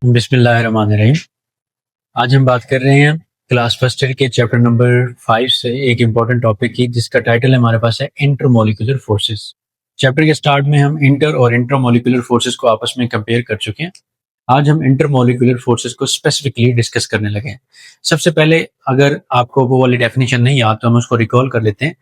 बिस्मिल्लाहिर्रहमानिर्रहीम। आज हम बात कर रहे हैं क्लास फर्स्ट ईयर के चैप्टर नंबर 5 से एक इम्पॉर्टेंट टॉपिक की, जिसका टाइटल हमारे पास है इंटरमोलिकुलर फोर्सेस। चैप्टर के स्टार्ट में हम इंटर और इंट्रामोलिकुलर फोर्सेस को आपस में कंपेयर कर चुके हैं। आज हम इंटरमोलिकुलर फोर्सेस को स्पेसिफिकली डिस्कस करने लगे हैं। सबसे पहले, अगर आपको वो वाली डेफिनेशन नहीं याद तो हम उसको रिकॉल कर लेते हैं।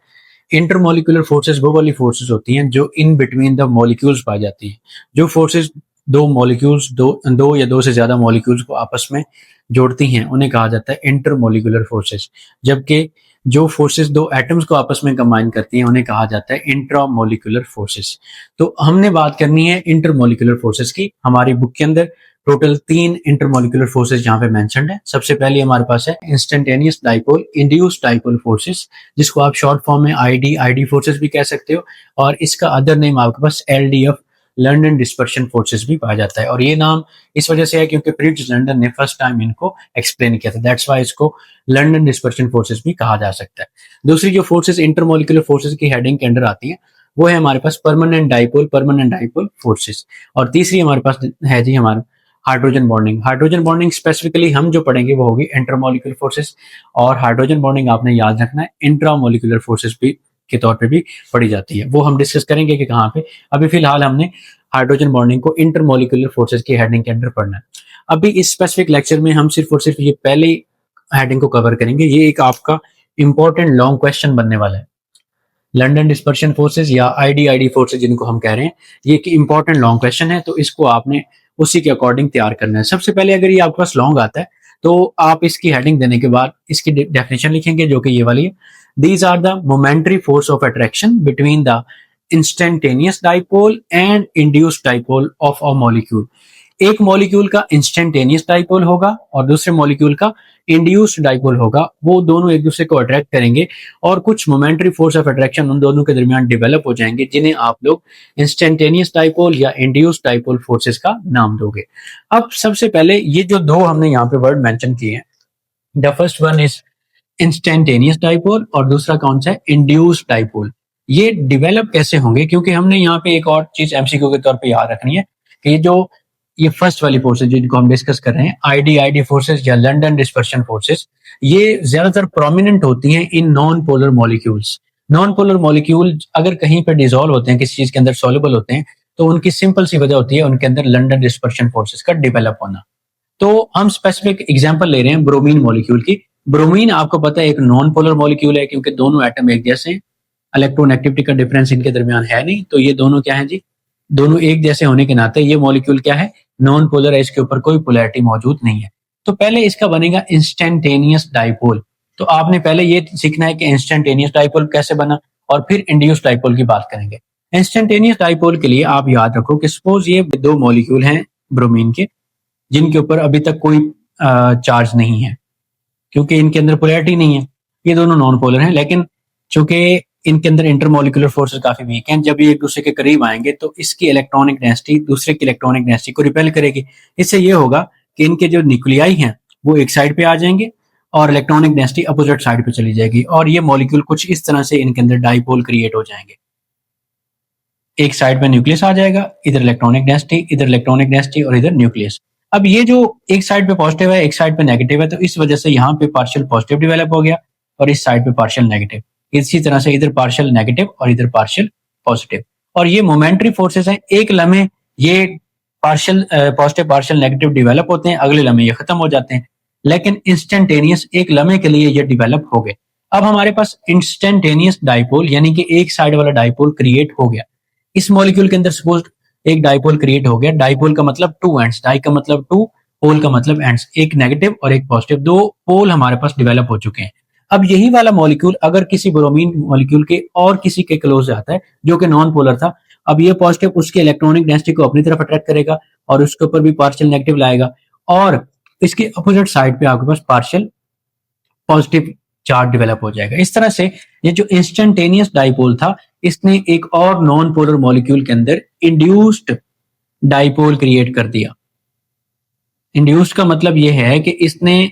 इंटरमोलिकुलर फोर्सेस वो वाली फोर्सेस होती हैं जो इन बिटवीन द मॉलिक्यूल्स पाई जाती है। जो फोर्सेस दो मॉलिक्यूल्स दो या दो से ज्यादा मॉलिक्यूल्स को आपस में जोड़ती हैं उन्हें कहा जाता है इंटरमोलिकुलर फोर्सेस। जबकि जो फोर्सेस दो एटम्स को आपस में कंबाइन करती हैं उन्हें कहा जाता है इंट्रामोलिकुलर फोर्सेस। तो हमने बात करनी है इंटरमोलिकुलर फोर्सेस की। हमारी बुक के अंदर टोटल 3 इंटरमोलिकुलर फोर्सेस यहाँ पे मेंशन्ड है। सबसे पहले हमारे पास है instantaneous dipole induced dipole forces, जिसको आप शॉर्ट फॉर्म में आईडी फोर्सेस भी कह सकते हो, और इसका अदर नेम आपके पास एलडीएफ लंदन डिस्पर्शन फोर्सेस भी पाया जाता है। और ये नाम इस वजह से है क्योंकि ब्रिटिश लंदन ने फर्स्ट टाइम इनको एक्सप्लेन किया था, दैट्स वाई इसको लंदन डिस्पर्शन फोर्सेस भी कहा जा सकता है। दूसरी जो फोर्सेस इंटरमोलिकुलर फोर्सेस की हेडिंग के अंडर आती है वो है हमारे पास परमानेंट डाइपोल फोर्सेस। और तीसरी हमारे पास है जी हमारा हाइड्रोजन बॉन्डिंग स्पेसिफिकली हम जो पढ़ेंगे वो होगी इंटरमोलिकुलर फोर्सेस। और हाइड्रोजन बॉन्डिंग आपने याद रखना है इंट्रामोलिकुलर फोर्सेस भी के तौर पे भी पढ़ी जाती है। वो हम डिस्कस करेंगे कि कहाँ पे। अभी फिलहाल हमने हाइड्रोजन बॉन्डिंग को इंटरमोलिकुलर फोर्सेस की हेडिंग के अंडर पढ़ना है। अभी इस स्पेसिफिक लेक्चर में हम सिर्फ और सिर्फ ये पहले हेडिंग को कवर करेंगे। ये एक आपका इंपॉर्टेंट लॉन्ग क्वेश्चन बनने वाला है। लंदन डिस्पर्शन फोर्सेस या आईडी फोर्सेस जिनको हम कह रहे हैं, ये एक इंपॉर्टेंट लॉन्ग क्वेश्चन है, तो इसको आपने उसी के अकॉर्डिंग तैयार करना है। सबसे पहले अगर ये आपके पास लॉन्ग आता है तो आप इसकी हेडिंग देने के बाद इसकी डेफिनेशन लिखेंगे जो कि ये वाली है। These are the momentary force of attraction between the instantaneous dipole and induced dipole of a molecule. एक मॉलिक्यूल का इंस्टेंटेनियस डाइपोल होगा और दूसरे मॉलिक्यूल का इंड्यूस्ड डाइपोल होगा। वो दोनों एक दूसरे को अट्रैक्ट करेंगे और कुछ मोमेंटरी फोर्स ऑफ अट्रैक्शन उन दोनों के दरमियान डेवलप हो जाएंगे, जिन्हें आप लोग इंस्टेंटेनियस डाइपोल या इंड्यूस्ड डाइपोल फोर्सेस का नाम दोगे। अब सबसे पहले ये जो दो हमने यहाँ पे वर्ड मेंशन किए हैं, the first one is instantaneous dipole और दूसरा कौन सा है, इंड्यूस्ड डाइपोल। ये डिवेलप कैसे होंगे, क्योंकि हमने यहाँ पे एक और चीज एमसीक्यू के तौर पे याद रखनी है कि ये फर्स्ट वाली फोर्सेस जिनको हम डिस्कस कर रहे हैं, आईडी फोर्सेस या लंदन डिस्पर्शन फोर्सेस, ये ज्यादातर प्रोमिनेंट होती हैं in non polar molecules. Non polar molecule अगर कहीं पर डिसॉल्व होते हैं, किसी चीज के अंदर सॉल्युबल होते हैं, तो उनकी सिंपल सी वजह होती है उनके अंदर लंदन डिस्पर्शन फोर्सेस का डेवलप होना। तो हम स्पेसिफिक एग्जांपल ले रहे हैं ब्रोमीन मॉलिक्यूल की। ब्रोमीन आपको पता है एक नॉन पोलर मॉलिक्यूल है, क्योंकि दोनों एटम एक जैसे हैं, इलेक्ट्रोनेगेटिविटी का डिफरेंस इनके दरमियान है नहीं, तो ये दोनों क्या है जी, दोनों एक जैसे होने के नाते ये मॉलिक्यूल क्या है, नॉन पोलर है, इसके ऊपर कोई पोलैरिटी मौजूद नहीं है। तो पहले इसका बनेगा इंस्टेंटेनियस डाइपोल। तो आपने पहले ये सीखना है कि इंस्टेंटेनियस डाइपोल कैसे बना, और फिर इंड्यूस्ड डाइपोल की बात करेंगे। इंस्टेंटेनियस डाइपोल के लिए आप याद रखो कि सपोज ये दो मॉलिक्यूल हैं ब्रोमीन के, जिनके ऊपर अभी तक कोई चार्ज नहीं है, क्योंकि इनके अंदर पोलैरिटी नहीं है, ये दोनों नॉन पोलर हैं। लेकिन चूंकि इनके अंदर इंटरमोलिकुलर फोर्सेस काफी वीक हैं, जब ये एक दूसरे के करीब आएंगे तो इसकी इलेक्ट्रॉनिक डेंसिटी दूसरे की इलेक्ट्रॉनिक डेंसिटी को रिपेल करेगी। इससे ये होगा कि इनके जो न्यूक्लियाई हैं वो एक साइड पे आ जाएंगे और इलेक्ट्रॉनिक डेंसिटी अपोजिट साइड पे चली जाएगी, और ये मॉलिक्यूल कुछ इस तरह से इनके अंदर डाइपोल क्रिएट हो जाएंगे। एक साइड पे न्यूक्लियस आ जाएगा, इधर इलेक्ट्रॉनिक डेंसिटी और इधर न्यूक्लियस। अब ये जो एक साइड पे पॉजिटिव है एक साइड पे नेगेटिव है, तो इस वजह से यहाँ पे पार्शियल पॉजिटिव डेवलप हो गया और इस साइड पे पार्शियल नेगेटिव। इसी तरह से इधर पार्शियल नेगेटिव और इधर पार्शियल पॉजिटिव। और ये मोमेंटरी फोर्सेस हैं, एक लम्हे ये partial positive partial negative develop होते हैं, अगले लम्हे ये खत्म हो जाते हैं। लेकिन इंस्टेंटेनियस एक लम्हे के लिए ये डेवलप हो गए। अब हमारे पास इंस्टेंटेनियस डाइपोल यानी कि एक साइड वाला डाइपोल क्रिएट हो गया। इस मॉलिक्यूल के अंदर सपोज एक डाइपोल क्रिएट हो गया। डाइपोल का मतलब टू एंड्स, डाई का मतलब टू, पोल का मतलब एंड्स, एक नेगेटिव और एक पॉजिटिव, दो पोल हमारे पास डेवलप हो चुके हैं। अब यही वाला मॉलिक्यूल अगर किसी ब्रोमीन मॉलिक्यूल के और किसी के क्लोज आता है जो कि नॉन पोलर था, अब ये पॉजिटिव उसके इलेक्ट्रॉनिक डेंसिटी को अपनी तरफ अट्रैक्ट करेगा और उसके ऊपर भी पार्शियल नेगेटिव लाएगा, और इसके अपोजिट साइड पे आपके पास पार्शियल पॉजिटिव चार्ज डेवलप हो जाएगा। इस तरह से ये जो इंस्टेंटेनियस डाइपोल था, इसने एक और नॉन पोलर मॉलिक्यूल के अंदर इंड्यूस्ड डाइपोल क्रिएट कर दिया। इंड्यूस्ड का मतलब ये है कि इसने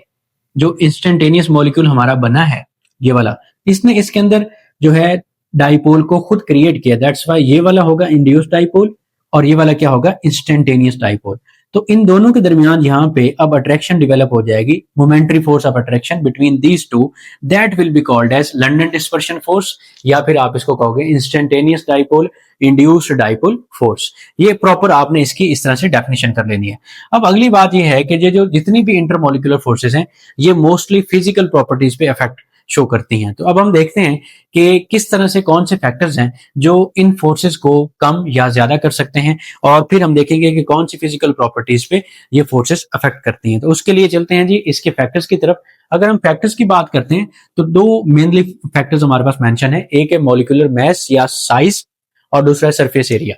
जो इंस्टेंटेनियस मॉलिक्यूल हमारा बना है ये वाला, इसने इसके अंदर जो है डाइपोल को खुद क्रिएट किया। दैट्स व्हाई ये वाला होगा इंड्यूस्ड डाइपोल और ये वाला क्या होगा, इंस्टेंटेनियस डाइपोल। तो इन दोनों के दरमियान यहाँ पे अब अट्रैक्शन डेवलप हो जाएगी, momentary force of attraction between these two, that will be called as London dispersion force, या फिर आप इसको कहोगे instantaneous dipole induced dipole force. ये प्रॉपर आपने इसकी इस तरह से डेफिनेशन कर लेनी है। अब अगली बात ये है कि ये जो जितनी भी इंटरमोलिकुलर फोर्सेस हैं ये मोस्टली फिजिकल प्रॉपर्टीज पे इफेक्ट शो करती हैं। तो अब हम देखते हैं कि किस तरह से कौन से फैक्टर्स हैं जो इन फोर्सेस को कम या ज्यादा कर सकते हैं, और फिर हम देखेंगे कि कौन सी फिजिकल प्रॉपर्टीज पे ये फोर्सेस अफेक्ट करती हैं। तो उसके लिए चलते हैं जी इसके फैक्टर्स की तरफ। अगर हम फैक्टर्स की बात करते हैं तो दो मेनली फैक्टर्स हमारे पास मेंशन है, एक है मॉलिक्यूलर मास या साइज और दूसरा है सरफेस एरिया।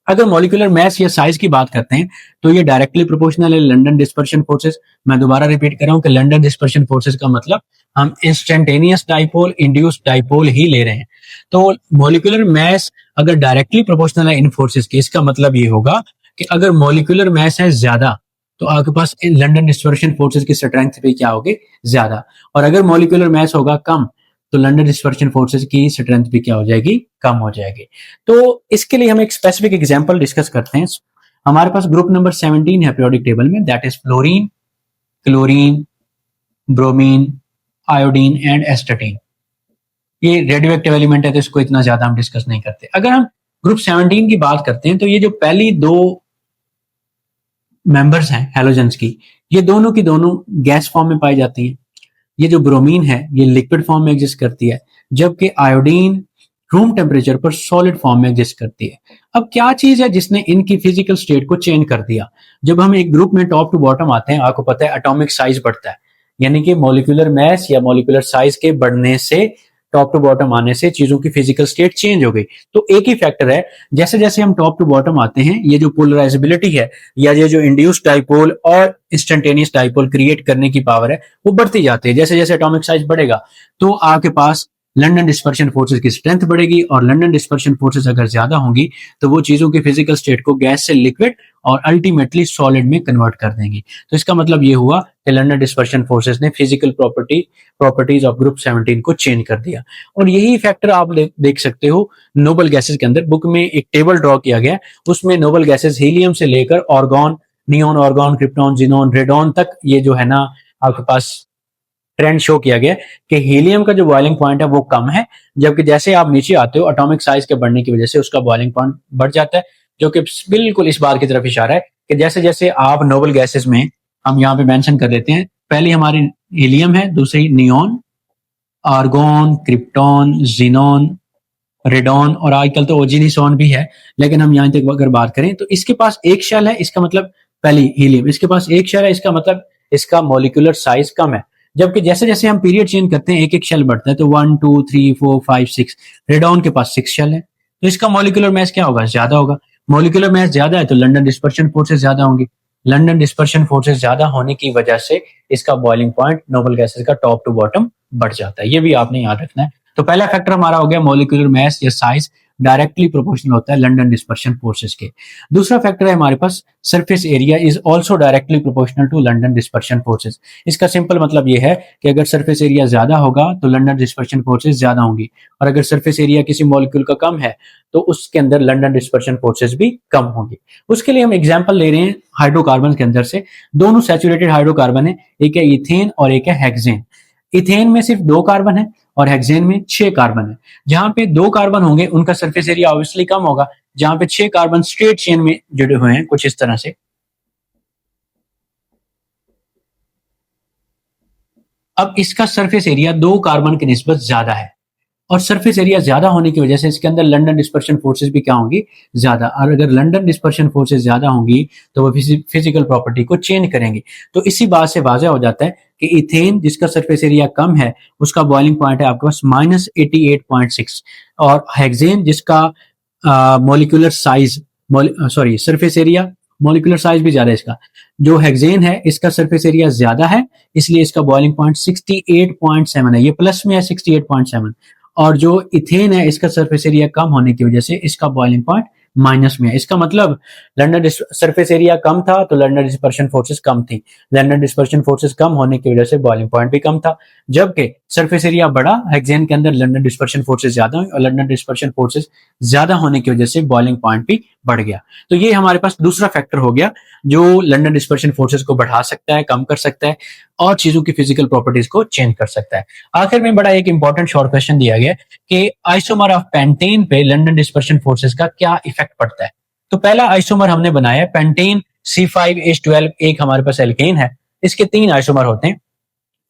अगर मॉलिक्यूलर मास या साइज की बात करते हैं तो ये डायरेक्टली प्रोपोर्शनल है लंडन डिस्पर्शन फोर्सेस। मैं दोबारा रिपीट कर रहा हूं कि लंडन डिस्पर्शन फोर्सेस का मतलब हम इंस्टेंटेनियस डाइपोल इंड्यूस्ड डाइपोल ही ले रहे हैं। तो मॉलिक्यूलर मास अगर डायरेक्टली प्रोपोर्शनल है इन फोर्सेस के, इसका मतलब ये होगा कि अगर मॉलिक्यूलर मास है ज्यादा तो आपके पास लंडन डिस्पर्शन फोर्सेस की स्ट्रेंथ भी क्या होगी, ज्यादा। और अगर मॉलिक्यूलर मास होगा कम तो लंडन डिस्पर्शन फोर्सेस की स्ट्रेंथ भी क्या हो जाएगी, कम हो जाएगी। तो इसके लिए हम एक स्पेसिफिक एग्जांपल डिस्कस करते हैं। हमारे पास ग्रुप नंबर 17 है पीरियोडिक टेबल में, that is fluorine, chlorine, bromine, iodine and astatine. ये रेडियो एक्टिव एलिमेंट है तो इसको इतना ज्यादा हम डिस्कस नहीं करते। अगर हम ग्रुप 17 की बात करते हैं तो ये जो पहली दो मेंबर्स हैं हैलोजेंस की, ये दोनों की दोनों गैस फॉर्म में पाई जाती हैं। ये जो ब्रोमीन है ये लिक्विड फॉर्म में एग्जिस्ट करती है, जबकि आयोडीन रूम टेम्परेचर पर सॉलिड फॉर्म में एग्जिस्ट करती है। अब क्या चीज है जिसने इनकी फिजिकल स्टेट को चेंज कर दिया? जब हम एक ग्रुप में टॉप टू बॉटम आते हैं, आपको पता है एटॉमिक साइज बढ़ता है, यानी कि मॉलिक्यूलर मास या मॉलिक्यूलर साइज के बढ़ने से, टॉप टू बॉटम आने से चीजों की फिजिकल स्टेट चेंज हो गई। तो एक ही फैक्टर है, जैसे जैसे हम टॉप टू बॉटम आते हैं ये जो पोलराइजेबिलिटी है या ये जो इंड्यूस्ड डाइपोल और इंस्टेंटेनियस डाइपोल क्रिएट करने की पावर है वो बढ़ती जाती है। जैसे जैसे एटॉमिक साइज बढ़ेगा तो आपके पास लंडन डिस्पर्शन फोर्सेस की स्ट्रेंथ बढ़ेगी, और लंडन डिस्पर्शन फोर्सेस अगर ज्यादा होंगी तो वो चीजों की फिजिकल स्टेट को गैस से लिक्विड और अल्टीमेटली सॉलिड में कन्वर्ट कर देंगी। तो इसका मतलब ये हुआ कि लंडन डिस्पर्शन फोर्सेस ने फिजिकल प्रॉपर्टीज ऑफ ग्रुप 17 को चेंज कर दिया। और यही फैक्टर आप देख सकते हो नोबल गैसेस के अंदर। बुक में एक टेबल ड्रॉ किया गया, उसमें नोबल गैसेस हीलियम से लेकर argon, neon, argon, krypton, xenon, radon तक ये जो है ना आपके पास ट्रेंड शो किया गया कि हीलियम का जो बॉइलिंग पॉइंट है वो कम है, जबकि जैसे आप नीचे आते हो एटॉमिक साइज के बढ़ने की वजह से उसका बॉइलिंग पॉइंट बढ़ जाता है, जो कि बिल्कुल इस बात की तरफ इशारा है कि जैसे जैसे आप नोबल गैसेस में हम यहाँ पे मेंशन कर देते हैं, पहली हमारी हीलियम है, दूसरी neon, argon, krypton, xenon, radon और आजकल तो ओजिनिसॉन भी है। लेकिन हम यहाँ तक अगर बात करें तो इसके पास एक शेल है, इसका मतलब पहली हीलियम, इसके पास एक शेल है, इसका मतलब इसका मॉलिक्यूलर साइज कम है। जबकि जैसे जैसे हम पीरियड चेंज करते हैं एक एक शेल बढ़ता है, तो 1 2 3 4 5 6, रेडॉन के पास 6 शेल है, तो इसका मॉलिक्यूलर मास क्या होगा, ज्यादा होगा। मॉलिक्यूलर मास ज्यादा है तो लंडन डिस्पर्शन फोर्सेस ज्यादा होंगी। लंडन डिस्पर्शन फोर्सेस ज्यादा होने की वजह से इसका बॉइलिंग पॉइंट नोबल गैसेस का टॉप टू बॉटम बढ़ जाता है। ये भी आपने याद रखना है। तो पहला फैक्टर हमारा हो गया मॉलिक्यूलर मास या साइज, डायरेक्टली प्रोपोर्शनल होता है लंडन डिस्पर्शन फोर्सेस के। दूसरा फैक्टर है हमारे पास surface area is also directly proportional to London dispersion forces. इसका सिंपल मतलब ये है कि अगर सरफेस एरिया ज्यादा होगा तो लंडन डिस्पर्शन फोर्सेस ज्यादा होंगी, और अगर सरफेस एरिया किसी मॉलिक्यूल का कम है तो उसके अंदर लंडन डिस्पर्शन फोर्सेस भी कम होंगी। उसके लिए हम एग्जाम्पल ले रहे हैं हाइड्रोकार्बन के अंदर से। दोनों सैचुरेटेड हाइड्रोकार्बन है, एक है इथेन और एक है हेक्सेन। इथेन में सिर्फ 2 कार्बन है और हेक्सेन में 6 कार्बन है। जहां पे 2 कार्बन होंगे उनका सरफेस एरिया ऑब्वियसली कम होगा, जहां पे 6 कार्बन स्ट्रेट चेन में जुड़े हुए हैं कुछ इस तरह से। अब इसका सरफेस एरिया 2 कार्बन की निस्बत ज्यादा है, और सरफेस एरिया ज्यादा होने की वजह से इसके अंदर लंडन डिस्पर्शन फोर्सेस भी क्या होंगी, ज्यादा। और अगर लंडन डिस्पर्शन फोर्सेस ज्यादा होंगी तो वो फिजिकल प्रॉपर्टी को चेंज करेंगी। तो इसी बात से वाज़ेह हो जाता है कि इथेन जिसका सरफेस एरिया कम है उसका बॉइलिंग पॉइंट है आपके पास -88.6, और हेक्सेन जिसका molecular size surface area, molecular size भी ज्यादा है इसका, जो हेक्सेन है इसका सरफेस एरिया ज्यादा है, इसलिए इसका बॉइलिंग पॉइंट 68.7 है, ये प्लस में है 68.7। और जो इथेन है इसका सरफेस एरिया कम होने की वजह से इसका बॉइलिंग पॉइंट माइनस में है। इसका मतलब लंदन सरफेस एरिया कम था तो लंदन डिस्पर्शन फोर्सेस कम थी। लंदन डिस्पर्शन फोर्सेस कम होने की वजह से बॉइलिंग पॉइंट भी कम था। जबकि सरफेस एरिया बढ़ा, हेक्सेन के अंदर लंदन डिस्पर्शन फोर्सेस ज्यादा हुई और लंदन डिस्पर्शन फोर्सेस ज्यादा होने की वजह से बॉइलिंग पॉइंट भी बढ़ गया। तो ये हमारे पास दूसरा फैक्टर हो गया जो लंदन डिस्पर्शन फोर्सेस को बढ़ा सकता है, कम कर सकता है और चीजों की फिजिकल प्रॉपर्टीज को चेंज कर सकता है। आखिर में बड़ा एक इंपॉर्टेंट शॉर्ट क्वेश्चन दिया गया कि आइसोमर ऑफ पेंटेन पे लंदन डिस्पर्शन फोर्सेस का क्या इफेक्ट पड़ता है। तो पहला आइसोमर हमने बनाया पेंटेन C5H12, एक हमारे पास एल्केन है। इसके 3 आइसोमर होते हैं।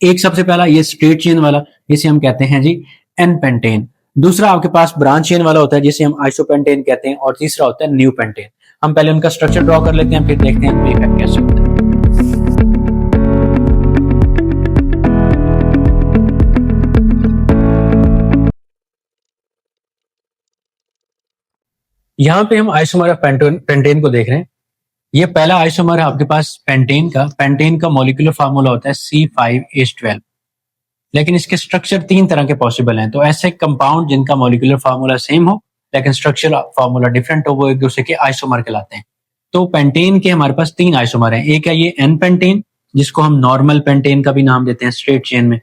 एक सबसे पहला ये स्ट्रेट चेन वाला, जिसे हम कहते हैं जी एन पेंटेन। दूसरा आपके पास ब्रांच चेन वाला होता है जिसे हम आइसोपेंटेन कहते हैं और तीसरा होता है न्यू पेंटेन। हम पहले उनका स्ट्रक्चर ड्रॉ कर लेते हैं, फिर देखते हैं इफेक्ट कैसे होता है। यहाँ पे हम आइसोमर ऑफ पेंटेन को देख रहे हैं। ये पहला आइसोमर है आपके पास पेंटेन का। पेंटेन का मॉलिक्यूलर फार्मूला होता है C5H12, लेकिन इसके स्ट्रक्चर 3 तरह के पॉसिबल हैं। तो ऐसे कंपाउंड जिनका मॉलिक्यूलर फार्मूला सेम हो लेकिन स्ट्रक्चर फार्मूला डिफरेंट हो, वो एक दूसरे के आइसोमर कहलाते हैं। तो पेंटेन के हमारे पास 3 आइसोमर हैं। एक है ये एन पेंटेन, जिसको हम नॉर्मल पेंटेन का भी नाम देते हैं स्ट्रेट चेन में।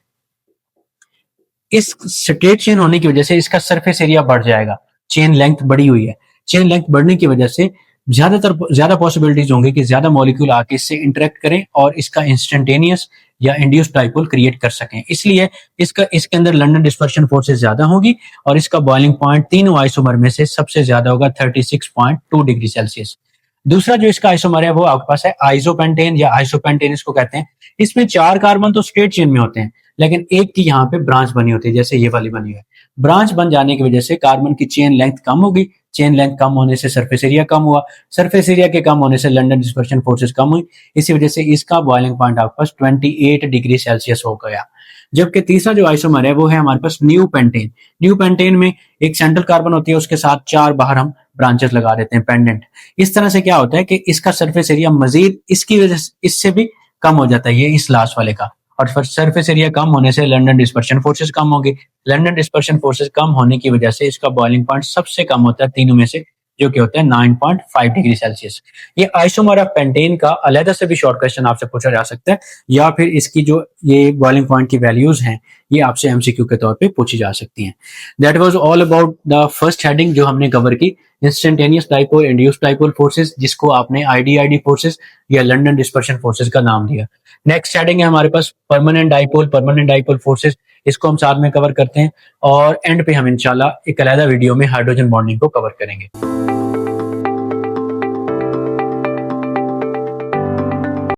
इस स्ट्रेट चेन होने की वजह से इसका सरफेस एरिया बढ़ जाएगा, चेन लेंथ बढ़ी हुई है। चेन लेंथ बढ़ने की वजह से ज्यादा पॉसिबिलिटीज होंगी कि ज्यादा मॉलिक्यूल आके इससे इंटरेक्ट करें और इसका इंस्टेंटेनियस या इंड्यूस्ड डाइपोल क्रिएट कर सकें। इसलिए इसके अंदर लंदन डिस्पर्शन फोर्सेस ज्यादा होगी और इसका बॉइलिंग पॉइंट तीनों आइसोमर में से सबसे ज्यादा होगा 36.2 डिग्री सेल्सियस। दूसरा जो इसका आइसोमर है वो आपके पास है आइसोपेंटेन या आइसोपेंटेन इसको कहते हैं। इसमें 4 कार्बन तो स्ट्रेट चेन में होते हैं लेकिन एक की यहाँ पे ब्रांच बनी होती है, जैसे ये वाली बनी है। ब्रांच बन जाने की वजह से कार्बन की चेन लेंथ कम होगी। चेन लेंथ कम होने से सरफेस एरिया कम हुआ। सरफेस एरिया के कम होने से लंदन डिस्पर्शन फोर्सेस कम हुई। इसी वजह से इसका बॉइलिंग पॉइंट आपके पास 28 डिग्री सेल्सियस हो गया। जबकि तीसरा जो आइसोमर है वो है हमारे पास न्यू पेंटेन। न्यू पेंटेन में एक सेंट्रल कार्बन होती है, उसके साथ 4 बाहर हम ब्रांचेस लगा देते हैं पेंडेंट। इस तरह से क्या होता है कि इसका सरफेस एरिया मजीद इसकी वजह से इससे भी कम हो जाता है, ये इस लास्ट वाले का। और सरफेस एरिया कम होने से लंदन डिस्पर्शन फोर्सेस कम होंगे। लंदन डिस्पर्शन फोर्सेस कम होने की वजह से इसका बॉइलिंग पॉइंट सबसे कम होता है तीनों में से, जो कि होता है 9.5 डिग्री सेल्सियस। ये आइसोमर ऑफ पेंटेन का अलहदा से भी शॉर्ट क्वेश्चन आपसे पूछा जा सकता है या फिर इसकी जो ये बॉइलिंग पॉइंट की वैल्यूज हैं ये आपसे एमसीक्यू के तौर पे पूछी जा सकती हैं। That was all about the first heading जो हमने कवर की, instantaneous dipole, induced dipole forces, जिसको आपने आईडीआईडी फोर्सेस या लंदन डिस्पर्शन फोर्सेस का नाम दिया। नेक्स्ट हेडिंग है हमारे पास परमानेंट डाइपोल फोर्सेस, इसको हम साथ में कवर करते हैं और एंड पे हम इंशाल्लाह एक अलहदा वीडियो में हाइड्रोजन बॉन्डिंग को कवर करेंगे।